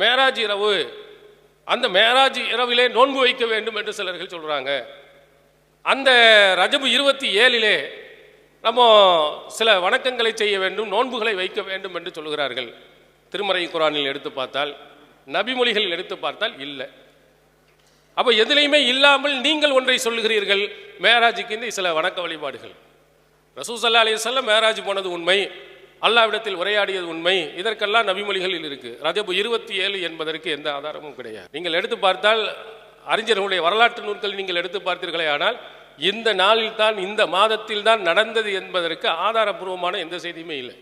மேராஜ் இரவு, அந்த மேராஜ் இரவிலே நோன்பு வைக்க வேண்டும் என்று சிலர்கள் சொல்கிறாங்க. அந்த ரஜபு 27 நம்ம சில வணக்கங்களை செய்ய வேண்டும், நோன்புகளை வைக்க வேண்டும் என்று சொல்கிறார்கள். திருமறை குரானில் எடுத்து பார்த்தால், நபிமொழிகளில் எடுத்து பார்த்தால் இல்லை. அப்போ எதிலையுமே இல்லாமல் நீங்கள் ஒன்றை சொல்லுகிறீர்கள், மேராஜுக்கு இந்த சில வணக்க வழிபாடுகள். ரசூல் ஸல்லல்லாஹு அலைஹி வஸல்லம் மேராஜ் போனது உண்மை, அல்லாஹ்விடத்தில் உரையாடியது உண்மை, இதற்கெல்லாம் நபிமொழிகளில் இருக்கு. ரஜபு 27 என்பதற்கு எந்த ஆதாரமும் கிடையாது. நீங்கள் எடுத்து பார்த்தால், அறிஞர்களுடைய வரலாற்று நூல்கள் நீங்கள் எடுத்து பார்த்தீர்களே ஆனால், இந்த நாளில் தான், இந்த மாதத்தில் தான் நடந்தது என்பதற்கு ஆதாரபூர்வமான எந்த செய்தியுமே இல்லை.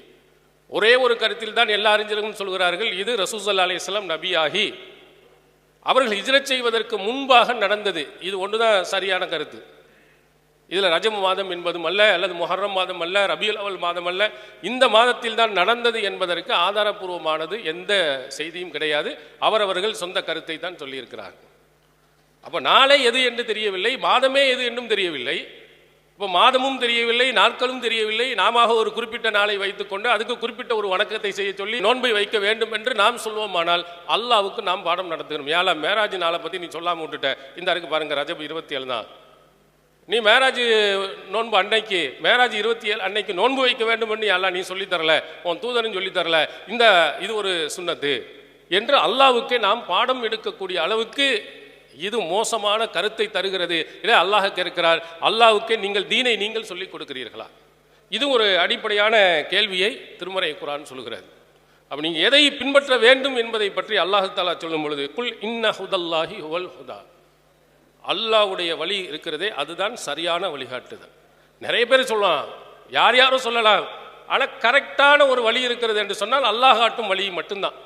ஒரே ஒரு கருத்தில் தான் எல்லா அறிஞர்களும் சொல்கிறார்கள், இது ரசூல் ஸல்லல்லாஹு அலைஹி வஸல்லம் நபியாகி அவர்கள் ஹிஜ்ரத் செய்வதற்கு முன்பாக நடந்தது. இது ஒன்றுதான் சரியான கருத்து. இதில் ரஜம் மாதம் என்பதும் அல்ல, அல்லது முஹர்ரம் மாதம் அல்ல, ரபியுல் அவல் மாதம் அல்ல, இந்த மாதத்தில் தான் நடந்தது என்பதற்கு ஆதாரபூர்வமானது எந்த செய்தியும் கிடையாது. அவரவர்கள் சொந்த கருத்தை தான் சொல்லியிருக்கிறார்கள். அப்போ நாளே எது என்று தெரியவில்லை, மாதமே எது என்றும் தெரியவில்லை. இப்போ மாதமும் தெரியவில்லை, நாட்களும் தெரியவில்லை. நாம ஒரு குறிப்பிட்ட நாளை வைத்துக்கொண்டு அதுக்கு குறிப்பிட்ட ஒரு வணக்கத்தை செய்ய சொல்லி நோன்பை வைக்க வேண்டும் என்று நாம் சொல்வோமானால் அல்லாஹ்வுக்கு நாம் பாடம் நடத்துகிறோம். யாழ மேராஜ் நாளை பற்றி நீ சொல்லாமல் விட்டுட்ட, இந்த இருக்கு பாருங்க, ரஜப் 27 தான். நீ மேராஜ் நோன்பு அன்னைக்கு, மேராஜ் 27 அன்னைக்கு நோன்பு வைக்க வேண்டும் என்று யாழ் நீ சொல்லித்தரல, உன் தூதரும் சொல்லித்தரல, இது ஒரு சுன்னத்து என்று அல்லாஹ்வுக்கே நாம் பாடம் எடுக்கக்கூடிய அளவுக்கு இது மோசமான கருத்தை தருகிறது. இதை அல்லாஹ் கேட்கிறார், அல்லாஹ்வுக்கே நீங்கள் தீனை நீங்கள் சொல்லிக் கொடுக்கிறீர்களா? இது ஒரு அடிப்படையான கேள்வியை திருமறை குர்ஆன் சொல்கிறது. அப்போ நீங்கள் எதை பின்பற்ற வேண்டும் என்பதை பற்றி அல்லாஹ் தஆலா சொல்லும் பொழுது, குல் இன்ன ஹுதல்லாஹி ஹுவல் ஹுதா, அல்லாஹ்வுடைய வழி இருக்கிறதே அதுதான் சரியான வழிகாட்டுதல். நிறைய பேர் சொல்லலாம், யார் யாரும் சொல்லலாம், ஆனால் கரெக்டான ஒரு வழி இருக்கிறது என்று சொன்னால் அல்லாஹ் காட்டும் வழி மட்டும்தான்.